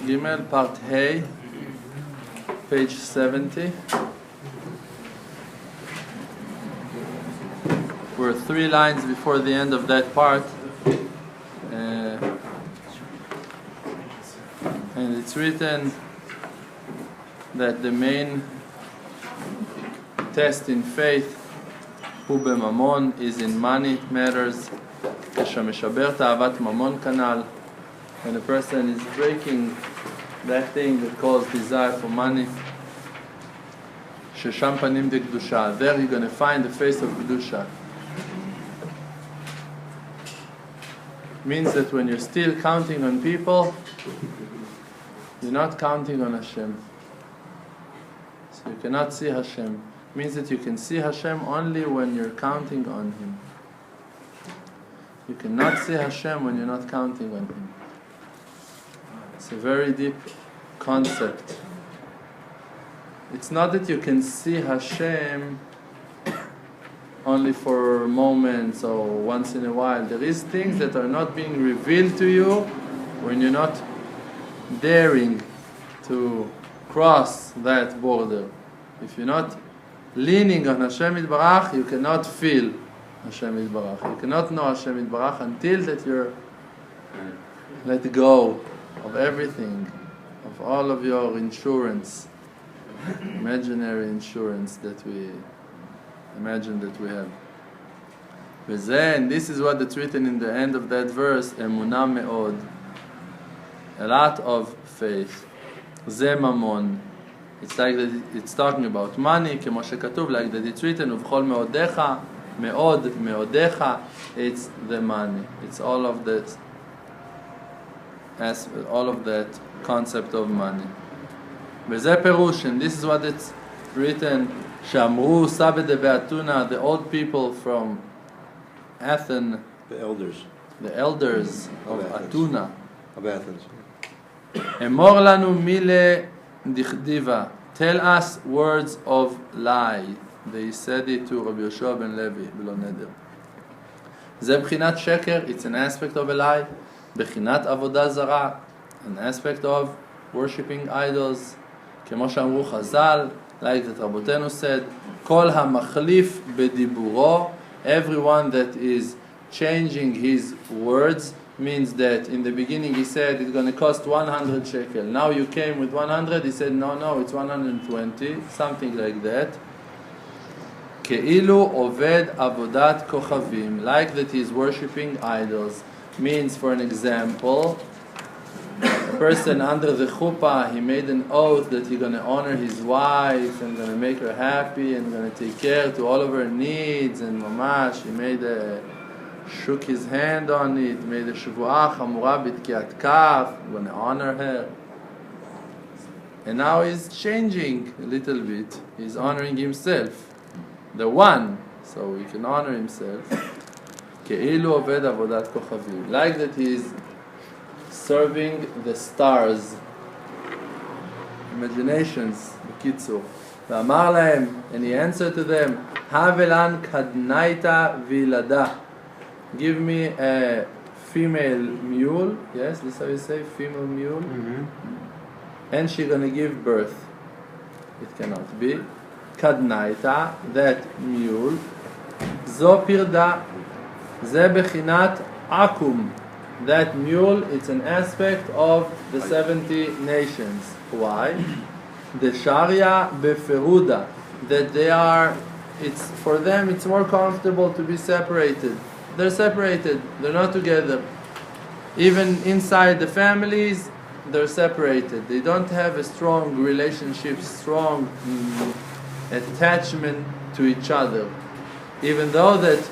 Gimel, part Hey, page 70. We're 3 lines before the end of that part. And it's written that the main test in faith הוא בממון, is in money matters. כשמשבר תאוות ממון כנ"ל, when a person is breaking that thing that calls desire for money, ששם פנים דקדושה, there you're going to find the face of קדושה. Means that when you're still counting on people, you're not counting on Hashem. So you cannot see Hashem. Means that you can see Hashem only when you're counting on Him. You cannot see Hashem when you're not counting on Him. It's a very deep concept. It's not that you can see Hashem only for moments or once in a while. There is things that are not being revealed to you when you're not daring to cross that border. If you're not leaning on Hashem Yitbarach, you cannot feel Hashem Yitbarach. You cannot know Hashem Yitbarach until that you're let go of everything, of all of your insurance, imaginary insurance that we imagine that we have. And this is what it's written in the end of that verse, Emunah me'od, a lot of faith. Ze mamon. It's like that it's talking about money, כמו שכתוב, like that it's written, ובכל מאודיך, מאוד, מאודיך, it's the money. It's all of that, all of that concept of money. וזה פירוש, and this is what it's written, שאמרו סבא דבאתונה, the old people from Athens, the elders of Atuna, of Athens. אמור לנו מילה דכתיבה, tell us words of lie. They said it to Rabbi Yoshua ben Levi, בלא נדר. זה בחינת שקר, it's an aspect of a lie. בחינת עבודה זרה, an aspect of worshipping idols. כמו שאמרו חז"ל, like that רבותינו said, כל המחליף בדיבורו, everyone that is changing his words, means that in the beginning he said it's going to cost 100 shekel. Now you came with 100, he said no, it's 120, something like that. כאילו עובד עבודת כוכבים, like that he is worshipping idols. Means, for an example, a person under the chuppah, he made an oath that he's going to honor his wife and going to make her happy and going to take care to all of her needs, and mamash, he shook his hand on it, made a shvuah chamura b'tkiat kaf, going to honor her. And now he's changing a little bit. He's honoring himself, the one, so he can honor himself. כאילו עובד עבודת כוכבים, like that he is serving the stars, imaginations, בקיצור. ואמר להם, and he answered to them, הבלן קדנייתא וילדה. Give me a female mule, yes, that's how you say, female mule, and she's going to give birth. It cannot be. קדנייתא, that mule, זו פרדה, זה בחינת עקום. That mule, it's an aspect of the 70 nations. Why? The Sharia beferuda, that they are, it's for them, it's more comfortable to be separated. They're separated, they're not together. Even inside the families, they're separated. They don't have a strong relationship, strong attachment to each other. Even though that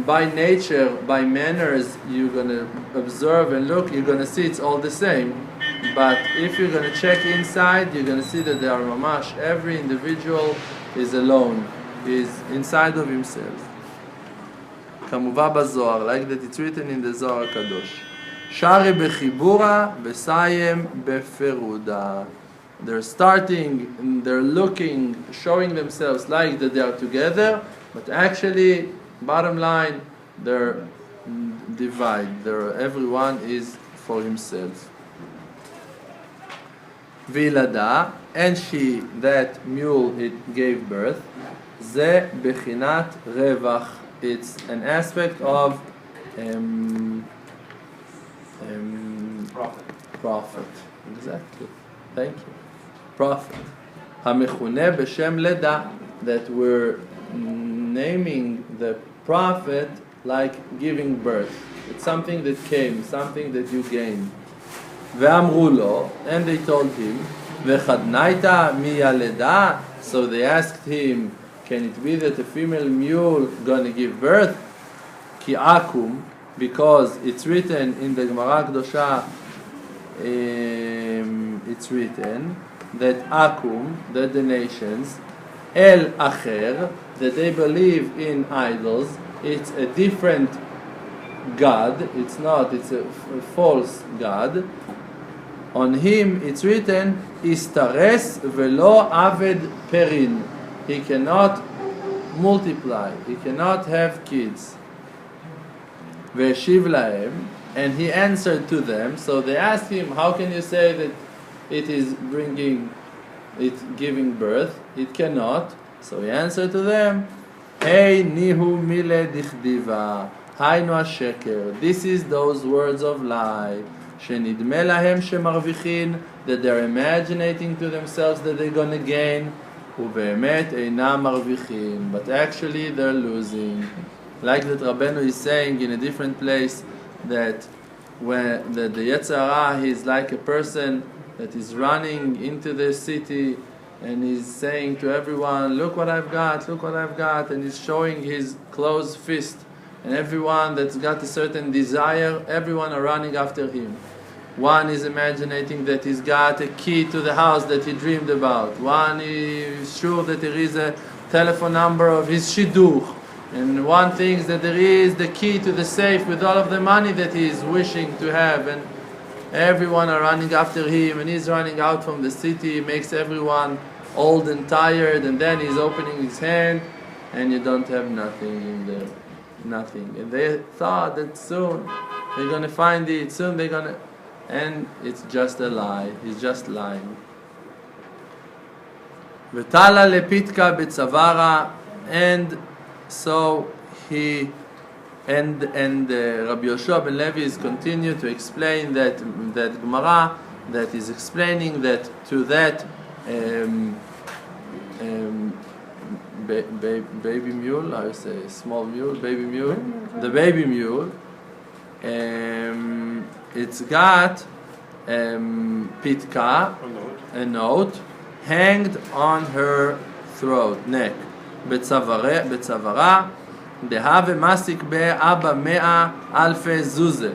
by nature, by manners, you're going to observe and look, you're going to see it's all the same. But if you're going to check inside, you're going to see that they are mamash. Every individual is alone, is inside of himself. כמובן בזוהר, like that it's written in the Zohar הקדוש. שרי בחיבורה, וסיים בפירודה. They're starting, and they're looking, showing themselves like that they are together, but actually, bottom line, they're divide. Everyone is for himself. Vilada, and she, that mule, it gave birth. Ze bechinat revach. It's an aspect of profit. Exactly. Thank you. Profit. Hamechune b'shem leda, that we're naming the profit like giving birth. It's something that came, something that you gained. Ve'amru lo, and they told him, ve'chadnaita miyaleda. So they asked him, can it be that a female mule gonna give birth? Ki akum, because it's written in the Gemara Kedosha, it's written that akum, that the nations, el acher, that they believe in idols. It's a different God. It's not. It's a false God. On him, it's written, istares velo aved perin. He cannot multiply. He cannot have kids. Ve'shiv lahem, and he answered to them. So they asked him, how can you say that it is giving birth? It cannot. So he answered to them, hey nihu mile dichdiva, haynu hasheker. This is those words of lie. Shenidme lahem shemarvichin, that they're imagining to themselves that they're going to gain. Uve'emet einam marvichin, but actually they're losing. Like that Rabbeinu is saying in a different place, that when the Yetzer Hara, he's like a person that is running into the city and he's saying to everyone, look what I've got, and he's showing his closed fist, and everyone that's got a certain desire, everyone are running after him. One is imagining that he's got a key to the house that he dreamed about. One is sure that there is a telephone number of his shidduch. And one thinks that there is the key to the safe with all of the money that he is wishing to have. And everyone are running after him, and he's running out from the city, makes everyone old and tired, and then he's opening his hand, and you don't have nothing in there. Nothing. And they thought that soon they're going to find it, soon they're going to... And it's just a lie. He's just lying. V'tala lepitka b'tzavara, and so he and Rabbi Yoshua ben Levi is continue to explain that Gemara that is explaining that to that baby mule, I would say small mule, baby mule, the baby mule, it's got pitka, a note, hanged on her throat, neck. בצווארה, דהווה מסיק באבא 100 אלפי זוזה.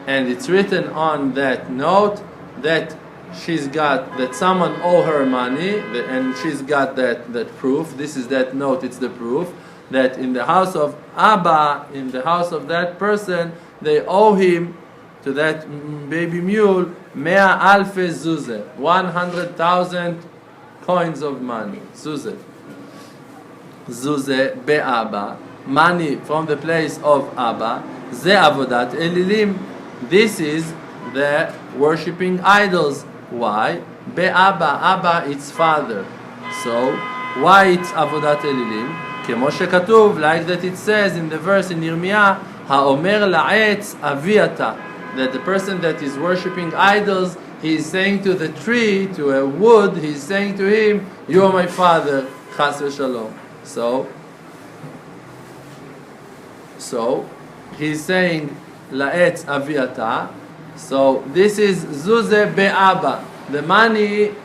And it's written on that note that she's got, that someone owe her money, and she's got that proof. This is that note, it's the proof that in the house of Abba, in the house of that person, they owe him, to that baby mule, 100 alfe zuze, 100,000 coins of money, zuze. Zuze be'Abba, money from the place of Abba, ze avodat elilim. This is the worshipping idols. Why? Be'Abba, Abba its father. So, why it's avodat elilim? כמו שכתוב, like that it says in the verse in Yirmiyah, האומר לעץ אבי אתה, that the person that is worshipping idols, he is saying to the tree, to a wood, he is saying to him, you are my father, chas v'shalom. So he's saying la'etz aviata. So this is zuze be'aba. The money,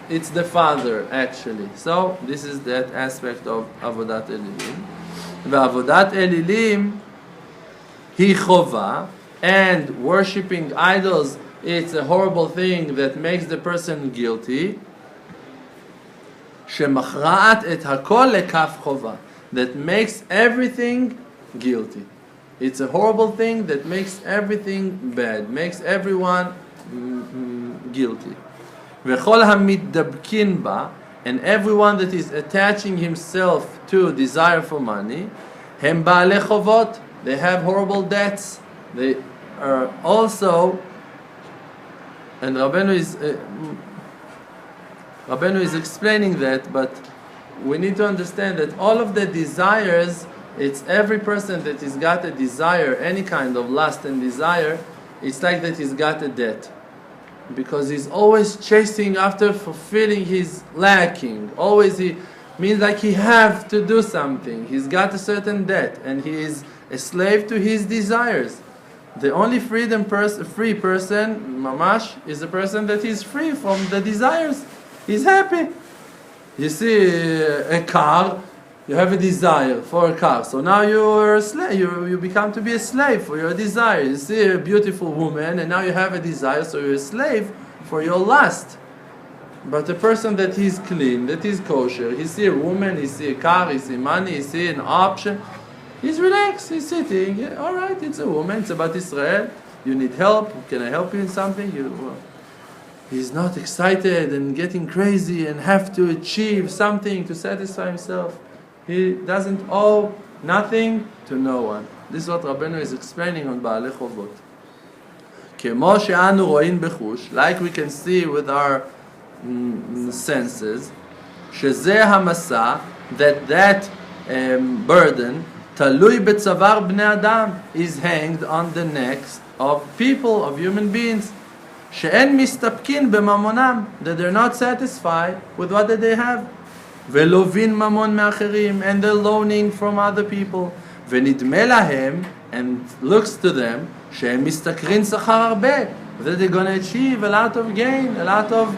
it's the father actually. So this is that aspect of avodat elilim. Ve'avodat elilim hi chova, and worshipping idols, it's a horrible thing that makes the person guilty. שמכרעת את הכל לכף חובה, that makes everything guilty. It's a horrible thing that makes everything bad, makes everyone guilty. וכל המתדבקין בה, and everyone that is attaching himself to desire for money, הם בעלי חובות, they have horrible debts. They are also, and Rabbeinu is Rabbeinu is explaining that, but we need to understand that all of the desires, it's every person that has got a desire, any kind of lust and desire, it's like that he's got a debt. Because he's always chasing after fulfilling his lacking. Always he means like he have to do something. He's got a certain debt and he is a slave to his desires. The only free person, mamash, is a person that is free from the desires. He's happy. You see a car, you have a desire for a car. So now you're a slave. You become to be a slave for your desire. You see a beautiful woman and now you have a desire, so you're a slave for your lust. But a person that is clean, that is kosher, he see a woman, he see a car, he see money, he see an option, he's relaxed, he's sitting, yeah, all right, it's a woman, it's about Israel, you need help, can I help you in something? He's not excited and getting crazy and have to achieve something to satisfy himself. He doesn't owe nothing to no one. This is what Rabbeinu is explaining on Baalei Chovot. כמו שאנו רואים בחוש, like we can see with our senses, שזה המסע, that burden, תלוי בצוואר בני אדם, is hanged on the necks of people, of human beings, שאין מסתפקין בממונם, that they're not satisfied with what they have, ולובין ממון מאחרים, and they're loaning from other people, ונדמה להם, and looks to them, שהם משתכרים שכר הרבה, that they're going to achieve a lot of gain, a lot of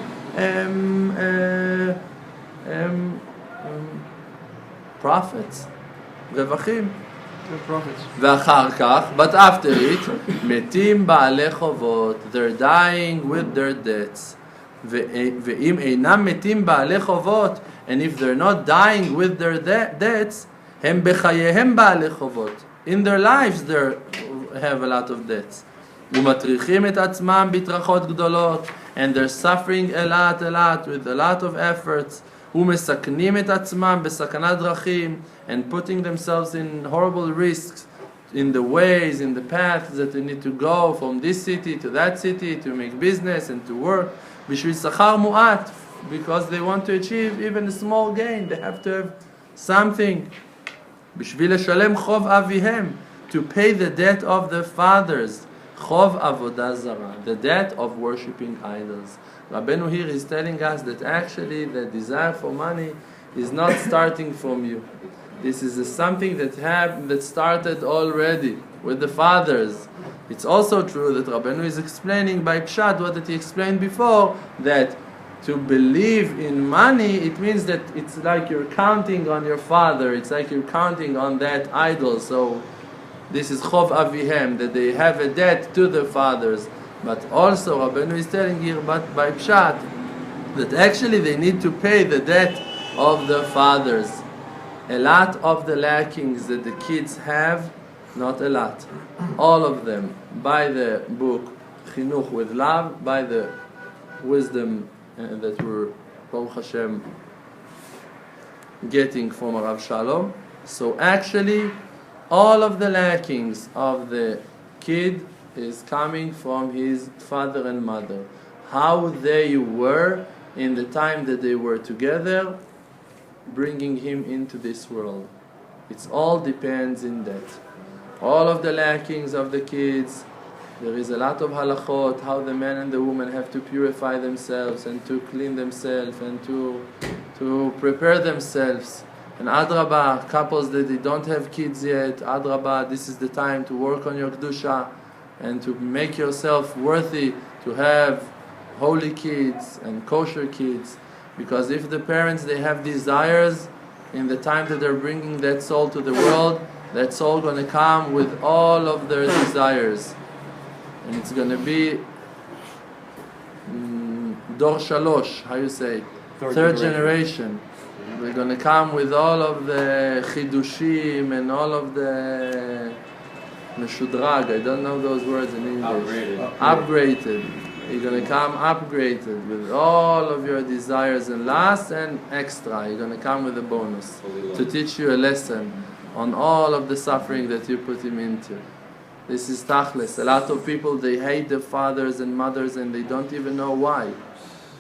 profits, רווחים. ואחר כך, but after it, מתים בעלי חובות, they're dying with their debts. ואם אינם מתים בעלי חובות, and if they're not dying with their debts, הם בחייהם בעלי חובות. In their lives they have a lot of debts. ומטריחים את עצמם בטרחות גדולות, and they're suffering a lot with a lot of efforts. ומסכנים את עצמם בסכנת דרכים, and putting themselves in horrible risks in the ways, in the paths that they need to go from this city to that city to make business and to work. בשביל שכר מועט, because they want to achieve even a small gain, they have to have something. בשביל לשלם חוב אביהם, to pay the debt of their fathers. חוב עבודה זרה, the debt of worshipping idols. Rabbeinu here is telling us that actually the desire for money is not starting from you. This is something that started already with the fathers. It's also true that Rabbeinu is explaining by Pshat what that he explained before, that to believe in money, it means that it's like you're counting on your father, it's like you're counting on that idol. So this is Chov Avihem, that they have a debt to their fathers. But also Rabbeinu is telling here by Pshat that actually they need to pay the debt of their fathers. A lot of the lackings that the kids have, not a lot, all of them, by the book Chinuch with Love, by the wisdom that we're, Baruch Hashem, getting from Rav Shalom. So actually, all of the lackings of the kid is coming from his father and mother. How they were in the time that they were together, bringing him into this world. It all depends in that. All of the lackings of the kids, there is a lot of halachot, how the man and the woman have to purify themselves and to clean themselves and to prepare themselves. And Adrabah, couples that they don't have kids yet, Adrabah, this is the time to work on your Kedusha and to make yourself worthy to have holy kids and kosher kids. Because if the parents, they have desires in the time that they're bringing that soul to the world, that soul going to come with all of their desires. And it's going to be Dor Shalosh, how you say? Third generation. They're going to come with all of the chidushim and all of the meshudrag. I don't know those words in English. Upgraded. You're going to come upgraded with all of your desires and lusts and extra. You're going to come with a bonus to teach you a lesson on all of the suffering that you put him into. This is tachlis. A lot of people, they hate their fathers and mothers and they don't even know why.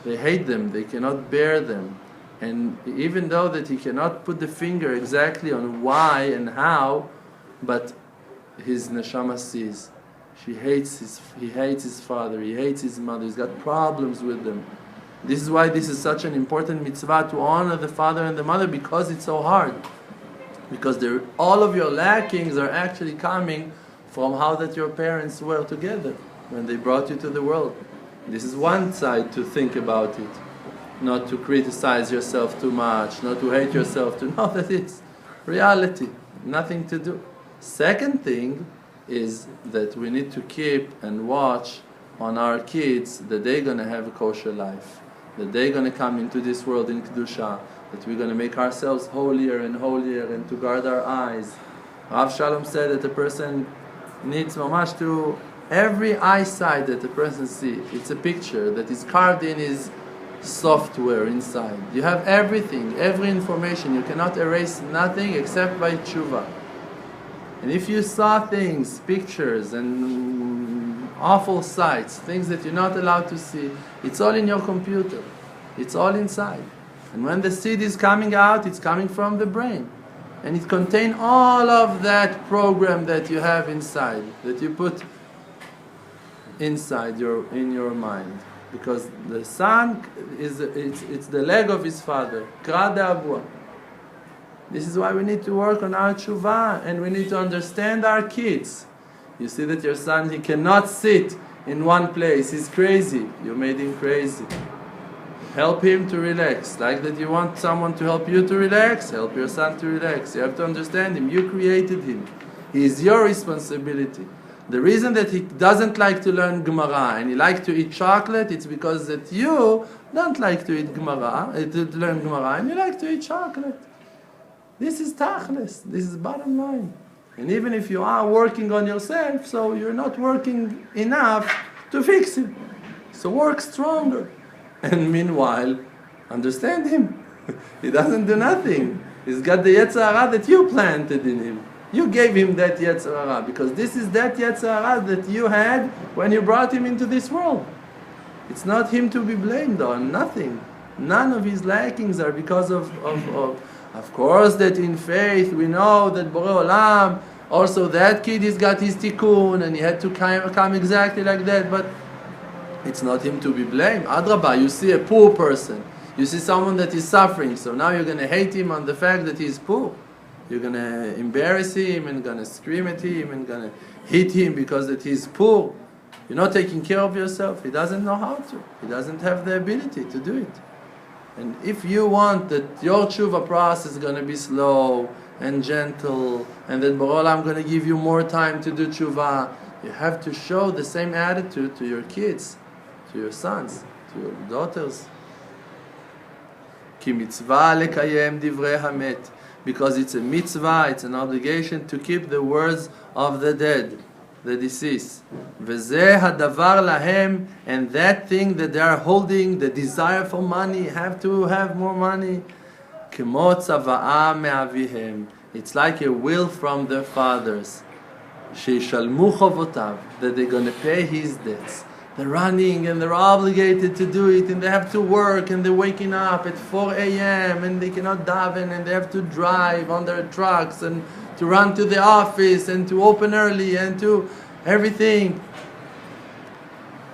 They hate them, they cannot bear them. And even though that he cannot put the finger exactly on why and how, but his neshama sees. He hates his father, he hates his mother, he's got problems with them. This is why this is such an important mitzvah, to honor the father and the mother, because it's so hard. Because all of your lackings are actually coming from how that your parents were together when they brought you to the world. This is one side to think about it. Not to criticize yourself too much, not to hate yourself, to know that it's reality, nothing to do. Second thing is that we need to keep and watch on our kids that they're going to have a kosher life, that they're going to come into this world in Kedusha, that we're going to make ourselves holier and to guard our eyes. Rav Shalom said that a person needs mamash to, every eyesight that the person sees, it's a picture that is carved in his software inside. You have everything, every information. You cannot erase nothing except by tshuva. And if you saw things, pictures and awful sights, things that you're not allowed to see, it's all in your computer. It's all inside. And when the seed is coming out, it's coming from the brain. And it contains all of that program that you have inside, that you put inside in your mind. Because the son it's the leg of his father. This is why we need to work on our tshuva, and we need to understand our kids. You see that your son, he cannot sit in one place. He's crazy. You made him crazy. Help him to relax. Like that you want someone to help you to relax, help your son to relax. You have to understand him. You created him. He is your responsibility. The reason that he doesn't like to learn Gemara and he likes to eat chocolate, it's because that you don't like to eat Gemara, to learn Gemara, and you like to eat chocolate. This is tachlis. This is bottom line. And even if you are working on yourself, so you're not working enough to fix it. So work stronger. And meanwhile, understand him. He doesn't do nothing. He's got the Yetzer Hara that you planted in him. You gave him that Yetzer Hara, because this is that Yetzer Hara that you had when you brought him into this world. It's not him to be blamed on, nothing. None of his lackings are because of course that in faith we know that Bore Olam, also that kid has got his tikkun and he had to come exactly like that, but it's not him to be blamed. Adrabah, you see a poor person, you see someone that is suffering, so now you're going to hate him on the fact that he's poor. You're going to embarrass him and going to scream at him and going to hit him because that he's poor. You're not taking care of yourself. He doesn't know how to. He doesn't have the ability to do it. And if you want that your tshuva process is going to be slow and gentle, and that Bore Olam going to give you more time to do tshuva, you have to show the same attitude to your kids, to your sons, to your daughters. Ki mitzvah lekayem divrei hamet. Because it's a mitzvah, it's an obligation to keep the words of the dead, the deceased. V'zeh hadavar lahem, and that thing that they are holding, the desire for money, have to have more money. K'mo tzava'a me'avihem. It's like a will from their fathers. Sheishalmu chovotav, that they're going to pay his debts. They're running and they're obligated to do it, and they have to work, and they're waking up at 4 a.m. and they cannot daven, and they have to drive on their trucks and to run to the office and to open early and to everything.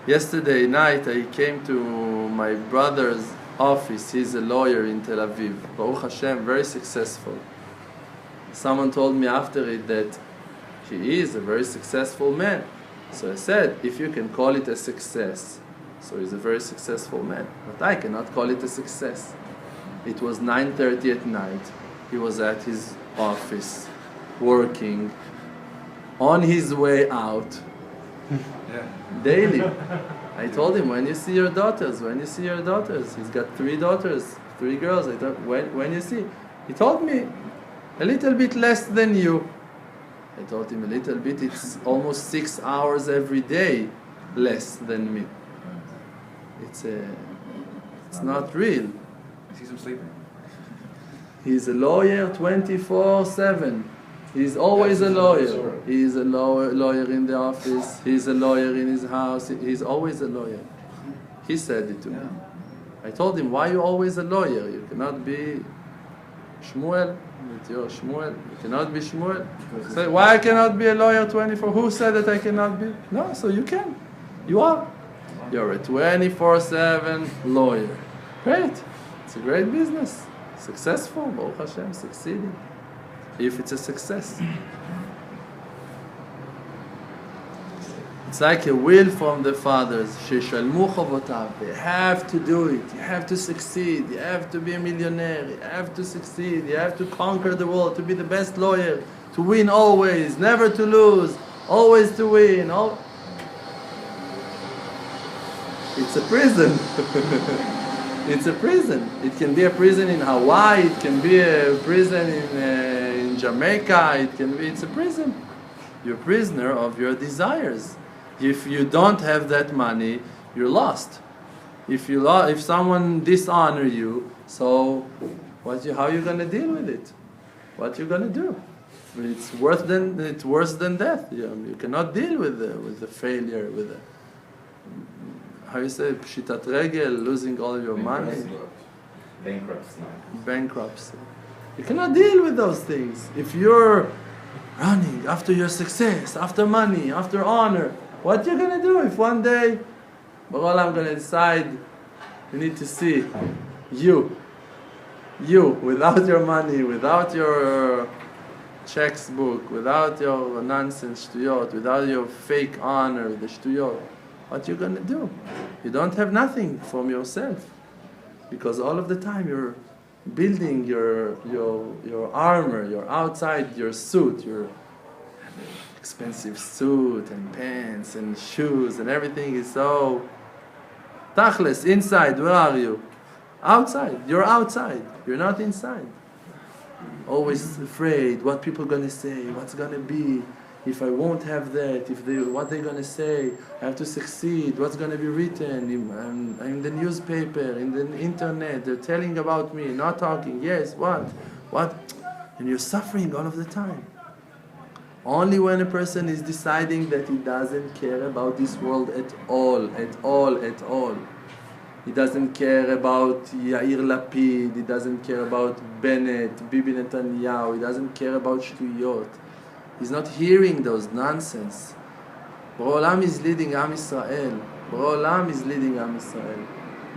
Yesterday night I came to my brother's office. He's a lawyer in Tel Aviv. Baruch Hashem, very successful. Someone told me after it that he is a very successful man. So I said, if you can call it a success, so he's a very successful man. But I cannot call it a success. It was 9:30 at night. He was at his office, working, on his way out, daily. I told him, when you see your daughters, he's got 3 daughters, 3 girls. I thought, when you see, he told me, a little bit less than you. I told him a little bit, it's almost 6 hours every day less than me. It's not real. He's sleeping. He's a lawyer 24/7. He's always a lawyer. He's a lawyer in the office. He's a lawyer in his house. He's always a lawyer. He said it to me. I told him, why are you always a lawyer? You cannot be Shmuel. You're Shmuel. You cannot be Shmuel. Say, why I cannot be a lawyer 24? Who said that I cannot be? No, so you can. You are. You're a 24/7 lawyer. Great. It's a great business. Successful. Baruch Hashem, succeeding. If it's a success. It's like a will from the fathers. Sheshalmu chovotav. They have to do it. You have to succeed. You have to be a millionaire. You have to succeed. You have to conquer the world. To be the best lawyer. To win always. Never to lose. Always to win. It's a prison. It's a prison. It can be a prison in Hawaii. It can be a prison in Jamaica. It's a prison. You're a prisoner of your desires. If you don't have that money, you're lost. If someone dishonor you, so how are you going to deal with it? What you going to do? It's worse than death. You cannot deal with the failure, with the, how you say, pshitat regel, losing all your money. Bankruptcy. You cannot deal with those things. If you're running after your success, after money, after honor, what you going to do if one day Bore Olam going to decide you need to see you without your money, without your checkbook, without your nonsense shtuyot, without your fake honor, the shtuyot, what you going to do? You don't have nothing from yourself, because all of the time you're building your armor, your outside, your suit, your expensive suit and pants and shoes and everything is so tachlis. Inside, where are you? Outside. You're outside. You're not inside. Always afraid what people are going to say, what's going to be, if I won't have that, what they're going to say, I have to succeed, what's going to be written in the newspaper, in the internet, they're telling about me, not talking, yes, what, and you're suffering all of the time. Only when a person is deciding that he doesn't care about this world at all. He doesn't care about Yair Lapid, he doesn't care about Bennett, Bibi Netanyahu, he doesn't care about Shtuyot. He's not hearing those nonsense. Bore Olam is leading Am Yisrael. Bore Olam is leading Am Yisrael.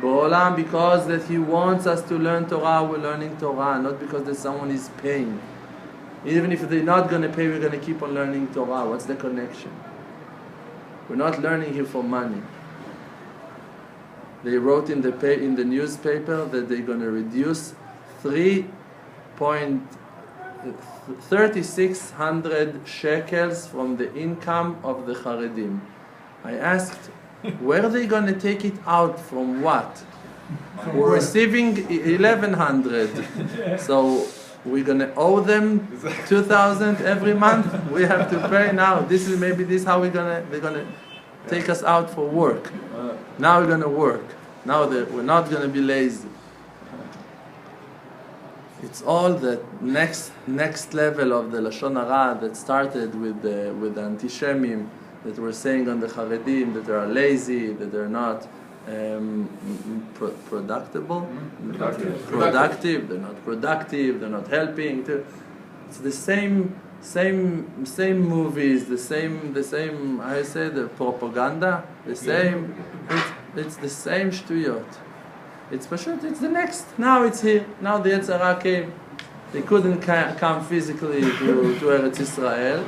Bore Olam, because that he wants us to learn Torah, we're learning Torah, not because that someone is paying. Even if they're not going to pay, we're going to keep on learning Torah. What's the connection? We're not learning here for money. They wrote in the newspaper that they're going to reduce 3,600 shekels from the income of the Haredim. I asked, where are they going to take it out from what? We're receiving 1,100. So we're going to owe them 2,000 every month. We have to pay now. This is how they're going to take us out for work. Now we're going to work. Now we're not going to be lazy. It's all the next level of the Lashon Hara that started with the Antishemim that were saying on the Haredim that they are lazy, that they're not productive, they're not productive, they're not helping. It's the same movies, the same. I say the propaganda, the same. It's the same shtuyot. It's the next. Now it's here. Now the Yetzer Hara came. They couldn't come physically to Eretz Israel.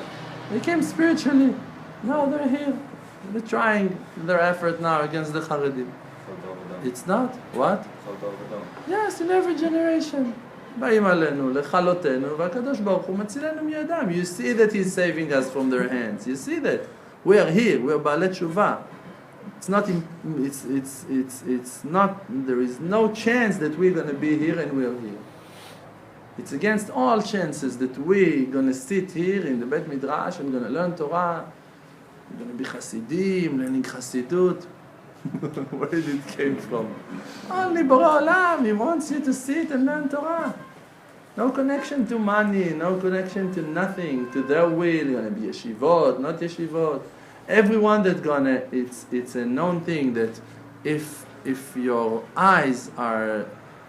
They came spiritually. Now they're here. They're trying their effort now against the Haredim. It's not. What? Yes, in every generation. באים עלינו, לכלותנו, והקדוש ברוך הוא מצילנו מידם. You see that he's saving us from their hands. You see that. We are here. We are בעלי תשובה. It's not, there is no chance that we're going to be here and we're here. It's against all chances that we're going to sit here in the Bet Midrash and going to learn Torah. We're going to be Hasidim, learning Hasidut. Where did it came from? Only Bore Olam, he wants you to sit and learn Torah. No connection to money, no connection to nothing, to their will. You're going to be yeshivot, not yeshivot. Everyone that's gonna, it's a known thing that if if your eyes are,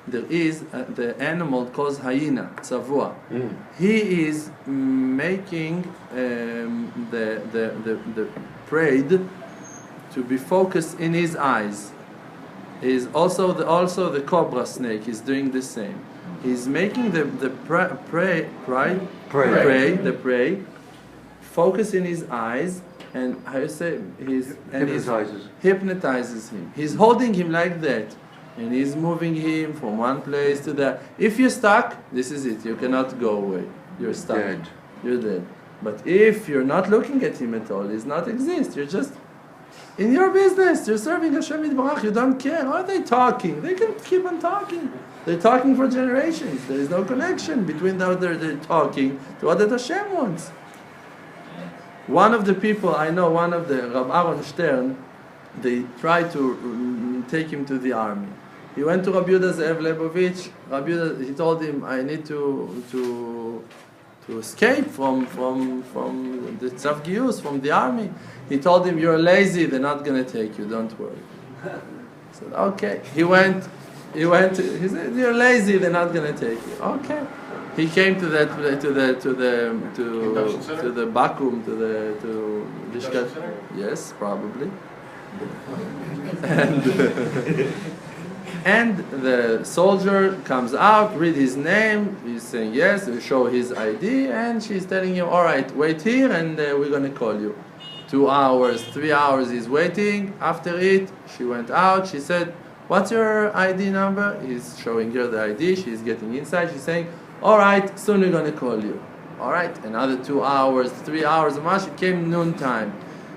there is the animal called hyena, tzavua. He is making the prey to be focused in his eyes. Is also the cobra snake is doing the same. He's making the prey focus in his eyes, and how you say hypnotizes him. He's holding him like that, and he's moving him from one place to that. If you're stuck, this is it. You cannot go away. You're stuck. Dead. You're dead. But if you're not looking at him at all, he's not exist. You're just in your business. You're serving Hashem Yitbarach. You don't care. Are they talking? They can keep on talking. They're talking for generations. There is no connection between what they're talking to what that Hashem wants. One of the people I know, one of the Rav Aaron Stern, they tried to take him to the army. He went to Rabbi Yehuda Ze'ev Lebovich. Rabbi Yehuda, he told him, I need to escape from the Tzav Giyus, from the army. He told him, you're lazy, they're not going to take you, don't worry. He said, okay. He said, you're lazy, they're not going to take you. Okay. He came to the Bakum, to Lishkat. Yes, probably. And the soldier comes out, read his name, he's saying yes, we show his ID, and she's telling him, all right, wait here, and we're going to call you. 2 hours, 3 hours, he's waiting. After it, she went out, she said, what's your ID number? He's showing her the ID, she's getting inside, she's saying, all right, soon we're going to call you. All right, another 2 hours, 3 hours, it came noon time.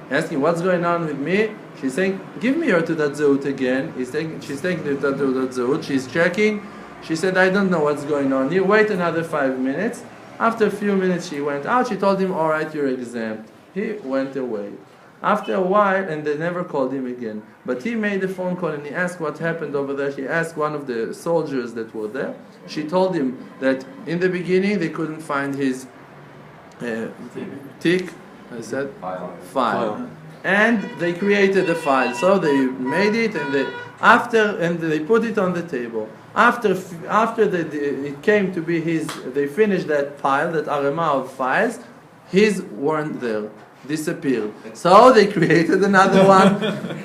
Asking, what's going on with me? She's saying, give me your Teudat Zehut again. She's taking the Teudat Zehut, she's checking. She said, I don't know what's going on here. Wait another 5 minutes. After a few minutes, she went out. She told him, all right, you're exempt. He went away. After a while, and they never called him again. But he made a phone call and he asked what happened over there. She asked one of the soldiers that were there. She told him that in the beginning they couldn't find his tick. I said file. And they created a file. So they made it, and they put it on the table. After it came to be his, they finished that file, that arema of files. His weren't there, disappeared. So they created another one,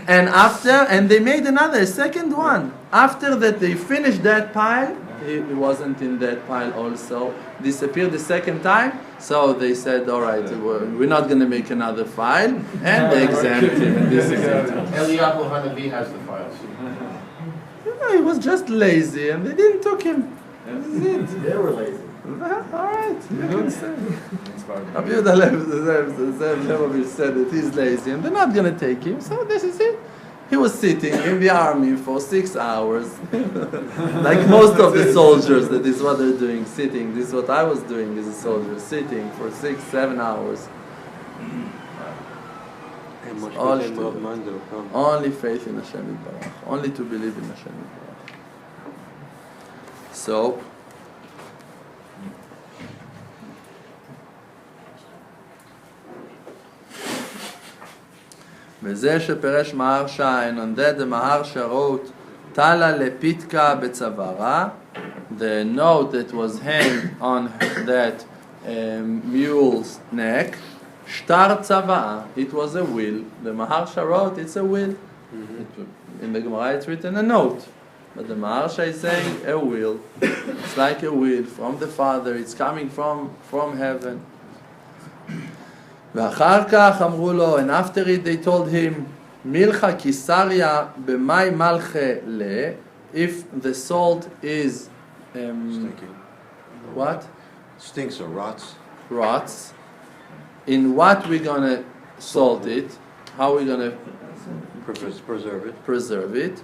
and they made another second one. After that, they finished that pile. It wasn't in that pile also. Disappeared the second time. So they said, all right, we're not going to make another file, and they exempted him. And this is it. Eliyahu Hanavi has the files. He was just lazy, and they didn't took him. This is it. They were lazy. All right, you can say. Rabbi Yehuda Lebovich said that he's lazy, and they're not going to take him. So this is it. He was sitting in the army for 6 hours, like most of the soldiers. That is what they're doing, sitting. This is what I was doing as a soldier, sitting for 6-7 hours. Only faith in Hashem Yitbarach. Only to believe in Hashem Yitbarach. So, וזה שפרש מהרשע, and on that the Maharsha wrote, Tala lepitka betzavara, the note that was hanged on that mule's neck, shtar tzavaa, it was a will. The Maharsha wrote, it's a will. In the Gemara it's written a note, but the Maharsha is saying a will. It's like a will from the Father, it's coming from heaven. ואחר כך אמרו לו, and after it they told him, מילכה קיסריה במאי מלכה ל, if the salt is Stinking. What? Stinks or rots. Rots. In what we're gonna salt it? How we're gonna preserve it?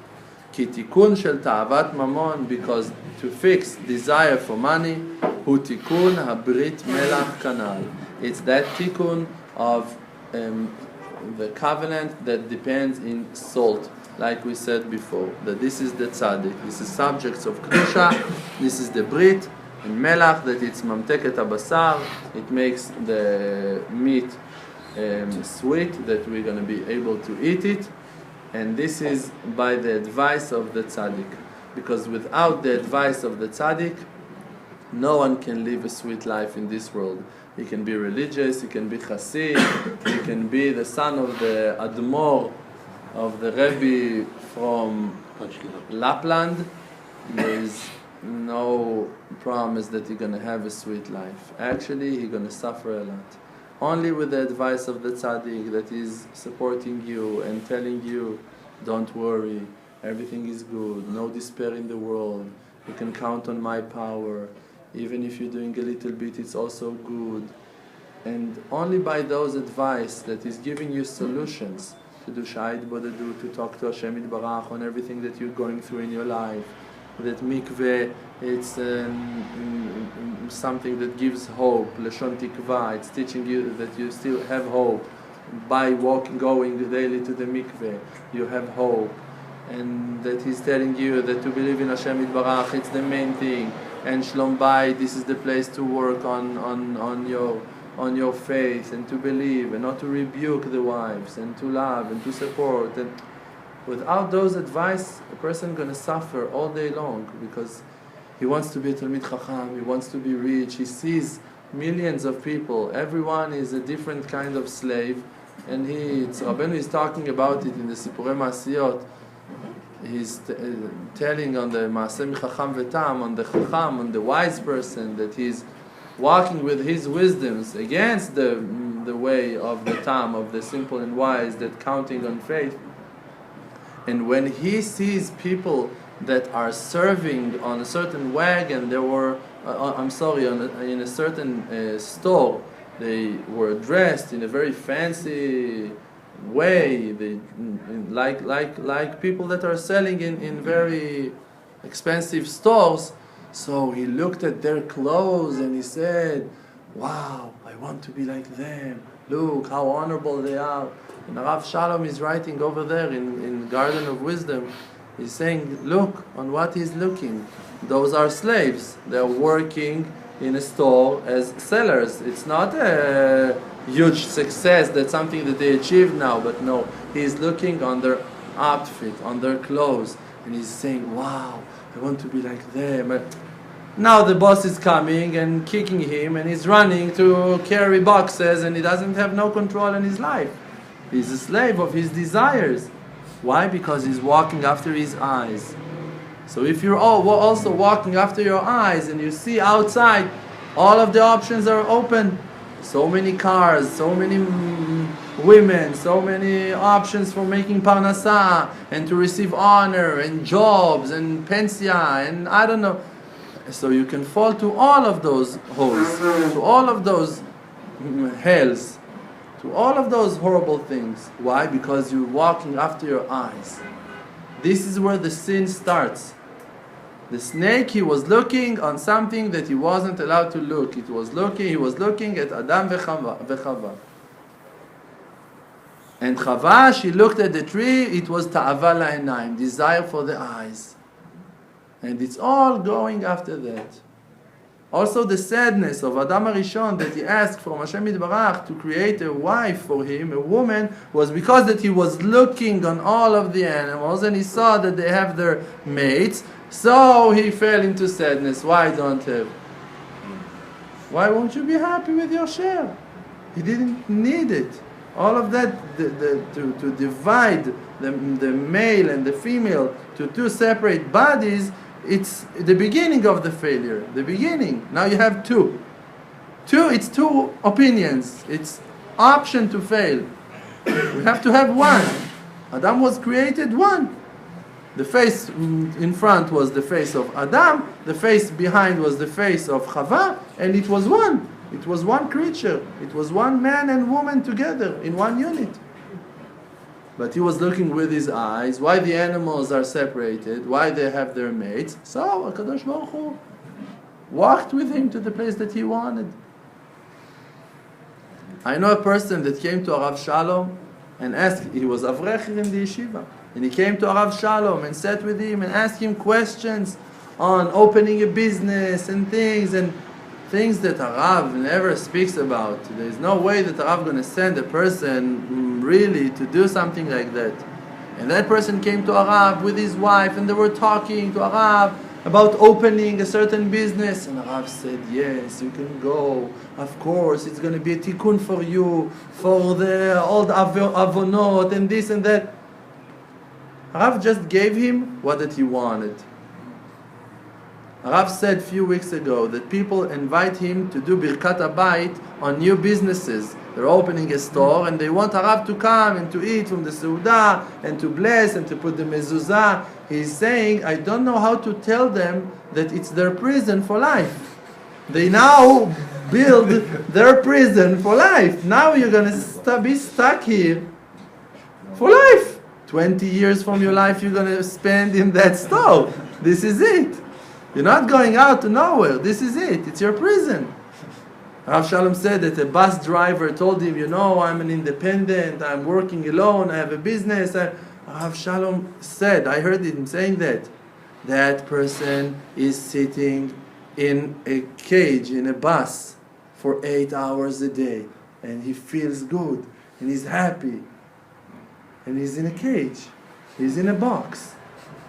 כי תיקון של תאוות ממון, because to fix desire for money, הוא תיקון הברית מלח כנ"ל. It's that tikkun of the covenant that depends in salt, like we said before. That this is the tzaddik, this is subjects of kedusha, this is the brit, and melach, that it's mamteket abasar, it makes the meat sweet, that we're going to be able to eat it. And this is by the advice of the tzaddik. Because without the advice of the tzaddik, no one can live a sweet life in this world. He can be religious, he can be chassid, he can be the son of the admor, of the Rebbe from Lapland. There is no promise that you're going to have a sweet life. Actually, you're going to suffer a lot. Only with the advice of the tzaddik that is supporting you and telling you, don't worry, everything is good, no despair in the world, you can count on my power, even if you're doing a little bit, it's also good. And only by those advice that is giving you solutions to do shayit bodedu, to talk to Hashem Yitbarach on everything that you're going through in your life, that mikveh, it's something that gives hope, leshon tikva, it's teaching you that you still have hope. By going daily to the mikveh, you have hope. And that he's telling you that to believe in Hashem Yitbarach, it's the main thing. And shlom bayit, this is the place to work on your faith, and to believe, and not to rebuke the wives, and to love, and to support. And without those advice, a person is going to suffer all day long, because he wants to be a Talmid Chacham, he wants to be rich, he sees millions of people, everyone is a different kind of slave, and Rabbeinu is talking about it in the Sipurei Masiyot. He's telling on the Maaseh Chacham V'Tam, on the Chacham, on the wise person, that he's walking with his wisdoms against the way of the Tam, of the simple and wise, that counting on faith. And when he sees people that are serving on a certain wagon, in a certain store, they were dressed in a very fancy way, like people that are selling in very expensive stores. So he looked at their clothes and he said, wow, I want to be like them. Look how honorable they are. And Rav Shalom is writing over there in Garden of Wisdom. He's saying, look on what he's looking. Those are slaves. They're working in a store as sellers. It's not a huge success, that's something that they achieved now, but no, he's looking on their outfit, on their clothes, and he's saying, wow, I want to be like them. And now the boss is coming and kicking him, and he's running to carry boxes, and he doesn't have no control in his life. He's a slave of his desires. Why? Because he's walking after his eyes. So if you're also walking after your eyes, and you see outside, all of the options are open. So many cars, so many women, so many options for making parnasah, and to receive honor, and jobs, and pensia, and I don't know. So you can fall to all of those holes, to all of those hells, to all of those horrible things. Why? Because you're walking after your eyes. This is where the sin starts. The snake, he was looking on something that he wasn't allowed to look. He was looking at Adam v'Chava. And Chava, she looked at the tree, it was ta'ava la'enaim, desire for the eyes. And it's all going after that. Also the sadness of Adam HaRishon, that he asked from Hashem Yitbarach to create a wife for him, a woman, was because that he was looking on all of the animals, and he saw that they have their mates. So he fell into sadness. Why won't you be happy with your share? He didn't need it. All of that, to divide the male and the female to two separate bodies, it's the beginning of the failure. The beginning. Now you have two. It's two opinions. It's option to fail. We have to have one. Adam was created one. The face in front was the face of Adam, the face behind was the face of Chava, and it was one. It was one creature. It was one man and woman together in one unit. But he was looking with his eyes, why the animals are separated, why they have their mates. So HaKadosh Baruch Hu walked with him to the place that he wanted. I know a person that came to Rav Shalom and asked, he was Avrech in the yeshiva. And he came to Rav Shalom and sat with him and asked him questions on opening a business and things that Rav never speaks about. There is no way that Rav is going to send a person really to do something like that. And that person came to Arav with his wife, and they were talking to Arav about opening a certain business. And Arav said, yes, you can go. Of course, it's going to be a tikkun for you, for all the avonot and this and that. Arav just gave him what that he wanted. Arav said a few weeks ago that people invite him to do birkat habayit on new businesses. They're opening a store and they want Arav to come and to eat from the seudah and to bless and to put the mezuzah. He's saying, I don't know how to tell them that it's their prison for life. They now build their prison for life. Now you're going to be stuck here for life. 20 years from your life you're going to spend in that store. This is it. You're not going out to nowhere. This is it. It's your prison. Rav Shalom said that a bus driver told him, you know, I'm an independent, I'm working alone, I have a business. Rav Shalom said, I heard him saying that person is sitting in a cage, in a bus, for 8 hours a day. And he feels good, and he's happy. And he's in a cage. He's in a box.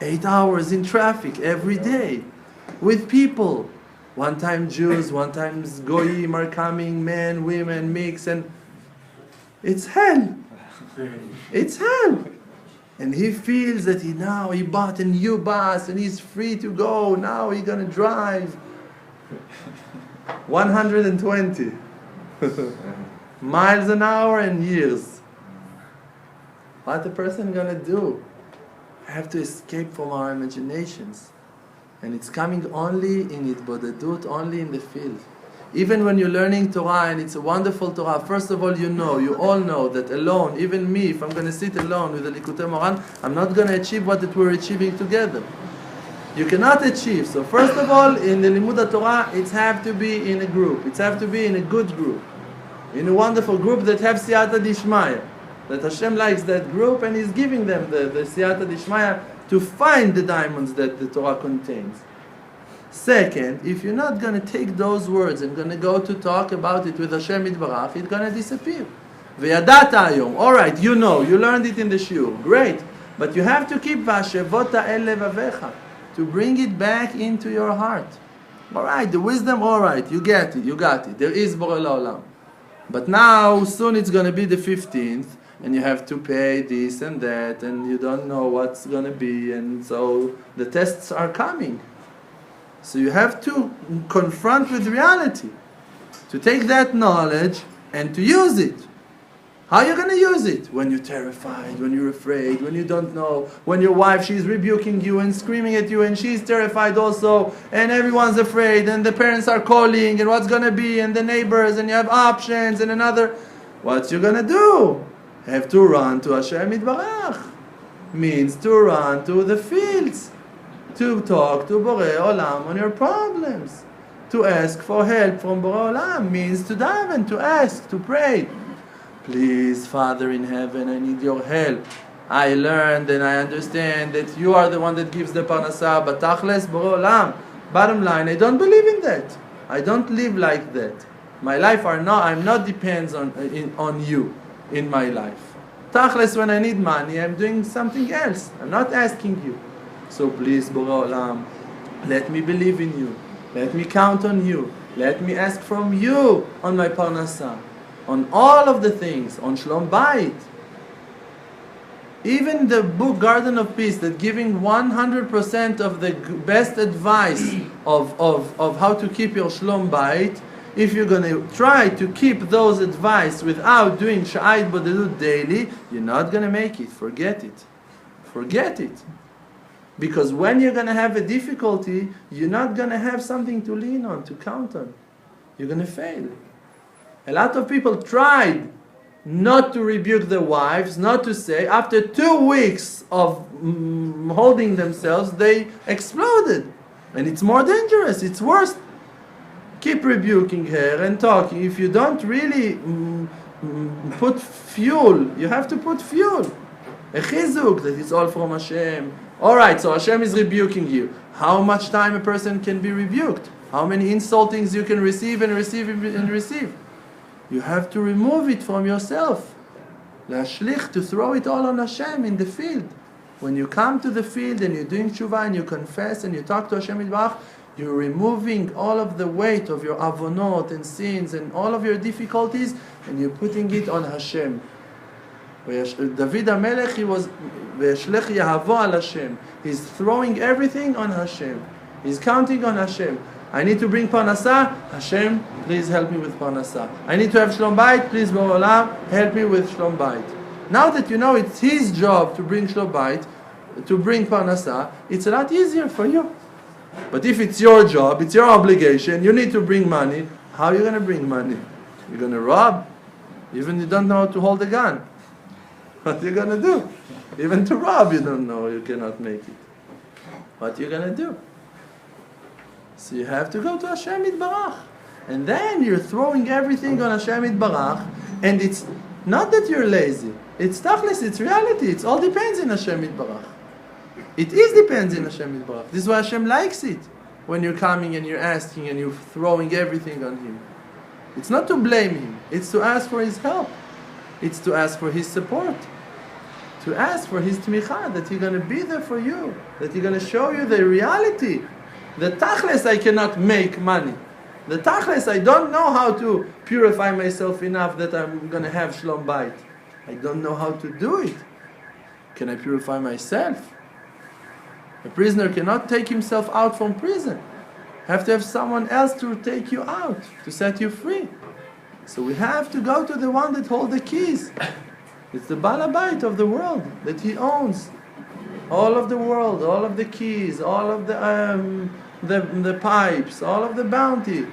8 hours in traffic every day. With people. One time Jews, one time Goyim are coming, men, women, mix, and it's hell. It's hell. And he feels that he bought a new bus and he's free to go. Now he's going to drive 120 miles an hour and years. What the person going to do? I have to escape from our imaginations. And it's coming only in Itbodedut, only in the field. Even when you're learning Torah, and it's a wonderful Torah, first of all, you all know that alone, even me, if I'm going to sit alone with the Likutey Moharan, I'm not going to achieve what that we're achieving together. You cannot achieve. So first of all, in the Limud Torah, it has to be in a group. It has to be in a good group. In a wonderful group that have siyata dishmaya. That Hashem likes that group and He's giving them the siyata dishmaya to find the diamonds that the Torah contains. Second, if you're not going to take those words and going to go to talk about it with Hashem Yitbarach, it's going to disappear. V'yadata hayom. All right, you know, you learned it in the Shiur. Great. But you have to keep v'ashevota el levavecha, to bring it back into your heart. All right, the wisdom, all right, you get it, you got it. There is Bore Olam. But now, soon it's going to be the 15th, and you have to pay this and that, and you don't know what's going to be, and so the tests are coming. So you have to confront with reality, to take that knowledge and to use it. How are you going to use it? When you're terrified, when you're afraid, when you don't know, when your wife, she's rebuking you and screaming at you, and she's terrified also, and everyone's afraid, and the parents are calling, and what's going to be, and the neighbors, and you have options, and another. What you going to do? Have to run to Hashem Yitbarach. Means to run to the fields. To talk to Bore Olam on your problems. To ask for help from Bore Olam means to daven, to ask, to pray. Please, Father in heaven, I need your help. I learned and I understand that you are the one that gives the parnasah, but tachles, Bore Olam. Bottom line, I don't believe in that. I don't live like that. My life I'm not depends on you in my life. Tachles, when I need money, I'm doing something else. I'm not asking you. So please, Bore Olam, let me believe in you. Let me count on you. Let me ask from you on my parnasah, on all of the things, on shlom bayit. Even the book Garden of Peace, that giving 100% of the best advice of how to keep your shlom bayit, if you're going to try to keep those advice without doing sha'ait bodedut daily, you're not going to make it. Forget it. Forget it. Because when you're going to have a difficulty, you're not going to have something to lean on, to count on. You're going to fail. A lot of people tried not to rebuke their wives, not to say. After 2 weeks of holding themselves, they exploded. And it's more dangerous. It's worse. Keep rebuking her and talking. If you don't really put fuel, you have to put fuel. A chizuk, that it's all from Hashem. Alright, so Hashem is rebuking you. How much time a person can be rebuked? How many insultings you can receive and receive and receive? You have to remove it from yourself. Lashlich, to throw it all on Hashem in the field. When you come to the field and you're doing tshuva and you confess and you talk to Hashem Yitbarach, you're removing all of the weight of your avonot and sins and all of your difficulties, and you're putting it on Hashem. David HaMelech, he was Ve'yashlech Yahavo al Hashem. He's throwing everything on Hashem. He's counting on Hashem. I need to bring parnasah. Hashem, please help me with parnasah. I need to have shlom bayit. Please, Bore Olam, help me with shlom bayit. Now that you know it's his job to bring shlom bayit, to bring parnasah, it's a lot easier for you. But if it's your job, it's your obligation, you need to bring money, how are you going to bring money? You're going to rob? Even you don't know how to hold a gun. What are you going to do? Even to rob you don't know, you cannot make it. What are you going to do? So you have to go to Hashem Yitbarach. And then you're throwing everything on Hashem Yitbarach, and it's not that you're lazy. It's tachless, it's reality. It all depends in Hashem Yitbarach. It is depends in Hashem Yitbarach. This is why Hashem likes it. When you're coming and you're asking and you're throwing everything on Him. It's not to blame Him. It's to ask for His help. It's to ask for His support. To ask for His tmicha, that He's going to be there for you. That He's going to show you the reality. The tachlis, I cannot make money. The tachlis, I don't know how to purify myself enough that I'm going to have shlom bayit. I don't know how to do it. Can I purify myself? A prisoner cannot take himself out from prison. Have to have someone else to take you out, to set you free. So we have to go to the one that holds the keys. It's the balabait of the world, that he owns. All of the world, all of the keys, all of the pipes, all of the bounty.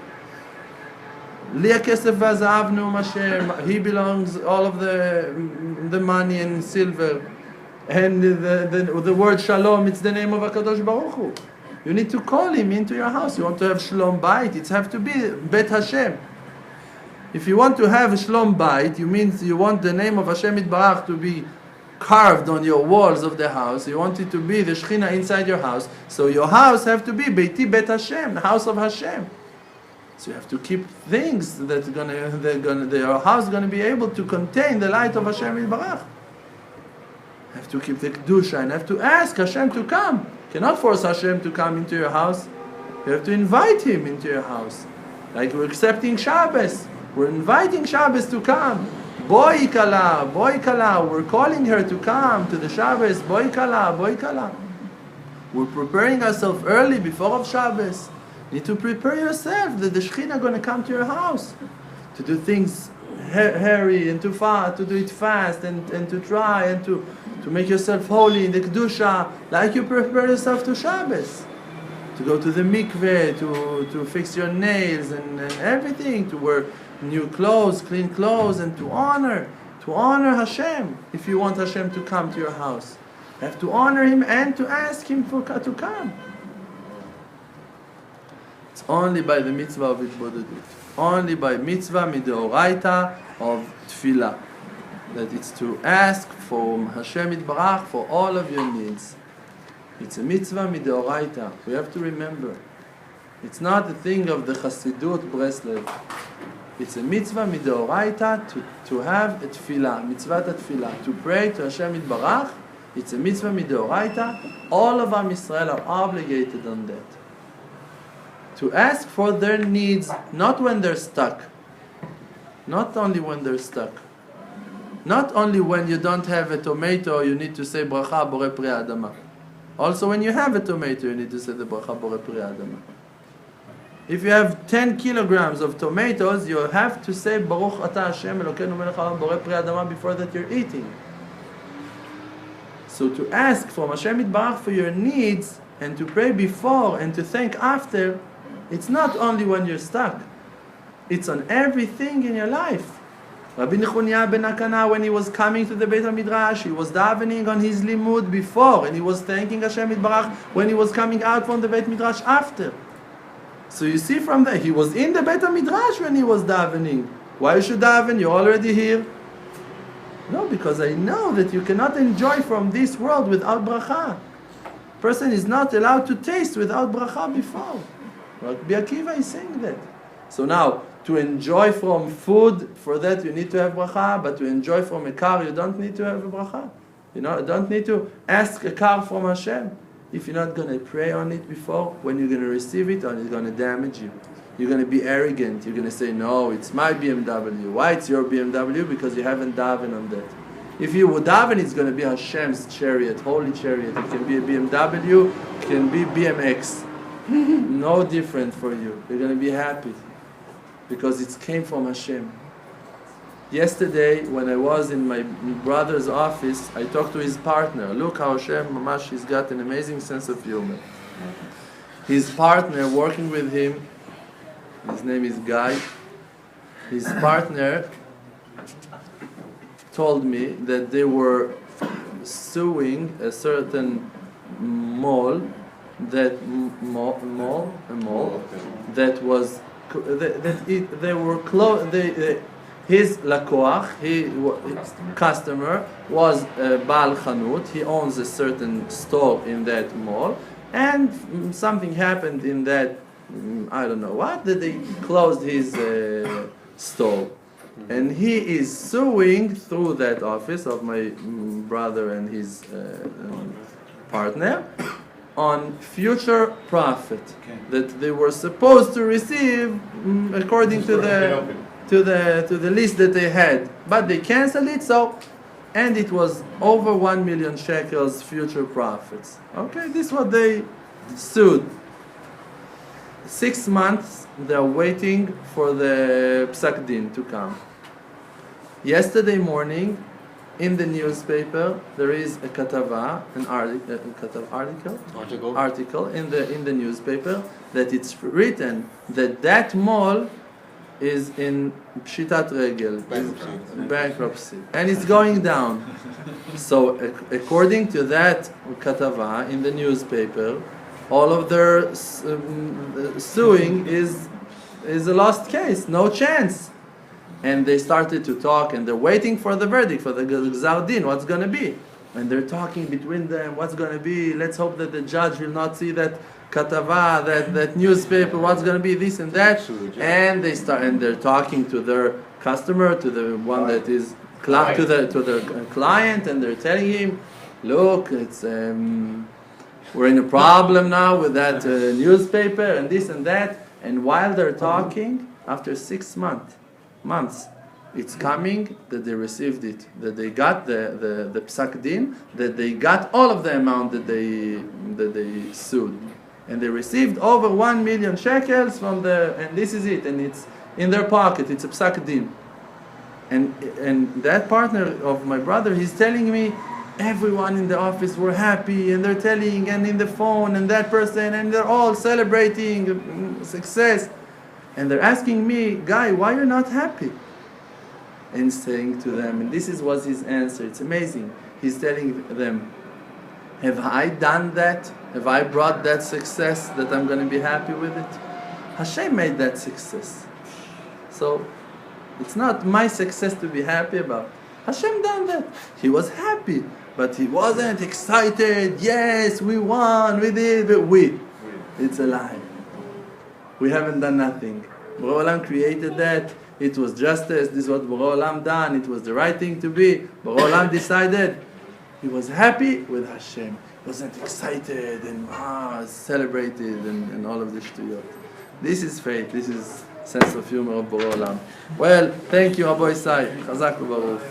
Li kesef v'zahav nu Hashem. He belongs all of the money and silver. And the word shalom, it's the name of HaKadosh Baruch Hu. You need to call Him into your house. You want to have shalom bayit, it has to be Bet Hashem. If you want to have a shalom bayit, you mean you want the name of Hashem Yitbarach to be carved on your walls of the house. You want it to be the Shechina inside your house. So your house have to be Beiti Bet Hashem, the house of Hashem. So you have to keep things that your house is going to be able to contain the light of Hashem Yitbarach. You have to keep the kedusha and have to ask Hashem to come. You cannot force Hashem to come into your house. You have to invite Him into your house. Like we're accepting Shabbos. We're inviting Shabbos to come. Boi kala, boi kala. We're calling her to come to the Shabbos. Boi kala, boi kala. We're preparing ourselves early before of Shabbos. You need to prepare yourself that the Shekhinah going to come to your house. To do things hairy and to do it fast and to try and to make yourself holy in the Kedusha, like you prepare yourself to Shabbos. To go to the mikveh, to fix your nails and everything, to wear new clothes, clean clothes, and to honor Hashem. If you want Hashem to come to your house, you have to honor Him and to ask Him to come. It's only by the mitzvah of Itbodedut. Only by mitzvah mideoraita of tefillah. That it's to ask from Hashem Yitbarach for all of your needs. It's a mitzvah mideoraita. We have to remember. It's not a thing of the Chassidut Breslov. It's a mitzvah mideoraita to have a tefillah, mitzvah tefillah, to pray to Hashem Yitbarach. It's a mitzvah mideoraita. All of Am Yisrael are obligated on that. To ask for their needs, not when they're stuck. Not only when they're stuck. Not only when you don't have a tomato, you need to say bracha bore pri adama. Also when you have a tomato, you need to say the bracha bore pri adama. If you have 10 kilograms of tomatoes, you have to say Baruch Ata Hashem Elokeinu melech haolam bore pri adama before that you're eating. So to ask from Hashem Yitbarach for your needs and to pray before and to thank after, it's not only when you're stuck. It's on everything in your life. Rabbi Nachman ben Akana, when he was coming to the Beit HaMidrash, he was davening on his limud before, and he was thanking Hashem Yitbarach when he was coming out from the Beit HaMidrash after. So you see from there, he was in the Beit HaMidrash when he was davening. Why you should daven? You're already here. No, because I know that you cannot enjoy from this world without bracha. Person is not allowed to taste without bracha before. Rabbi Akiva is saying that. So now, to enjoy from food, for that you need to have bracha, but to enjoy from a car, you don't need to have a bracha. You know, you don't need to ask a car from Hashem. If you're not going to pray on it before, when you're going to receive it, or it's going to damage you. You're going to be arrogant. You're going to say, no, it's my BMW. Why it's your BMW? Because you haven't davened on that. If you would daven, it's going to be Hashem's chariot, holy chariot. It can be a BMW, it can be BMX. No different for you. You're going to be happy because it came from Hashem. Yesterday, when I was in my brother's office, I talked to his partner. Look how Hashem, Mamash, he's got an amazing sense of humor. His partner working with him, his name is Guy. His partner told me that they were suing a certain mall that that was they were his lakoach, customer was Baal Chanut. He owns a certain store in that mall, and something happened in that I don't know what that they closed his store. And he is suing through that office of my brother and his partner on future profit that they were supposed to receive according to the list that they had, but they canceled it. So, and it was over 1 million shekels future profits. Okay, this is what they sued. 6 months they're waiting for the psak din to come. Yesterday morning, in the newspaper, there is a katava, an article in the newspaper that it's written that that mall is in pshitat regel, bankruptcy, and it's going down. So, according to that katava in the newspaper, all of their suing is a lost case, no chance. And they started to talk, and they're waiting for the verdict, for the gzar din, what's going to be. And they're talking between them, what's going to be, let's hope that the judge will not see that katava, that newspaper, what's going to be, this and that. And they're talking to their customer, to the one that is, to the client, and they're telling him, look, it's, we're in a problem now with that newspaper, and this and that. And while they're talking, after 6 months, it's coming that they received it, that they got the psak din, that they got all of the amount that they sued, and they received over 1 million shekels from and this is it, and it's in their pocket. It's a psak din, and that partner of my brother, he's telling me everyone in the office were happy, and they're telling, and in the phone, and that person, and they're all celebrating success. And they're asking me, Guy, why you're not happy? And saying to them, and this was his answer, it's amazing. He's telling them, have I done that? Have I brought that success that I'm going to be happy with it? Hashem made that success. So, it's not my success to be happy about. Hashem done that. He was happy, but he wasn't excited. Yes, we won, we did, but it's a lie. We haven't done nothing. Bore Olam created that. It was justice. This is what Bore Olam done. It was the right thing to be. Bore Olam decided. He was happy with Hashem. He wasn't excited and celebrated and all of this shtuyot. This is faith. This is sense of humor of Bore Olam. Well, thank you, Rabbi Isai. Chazak u'baruch.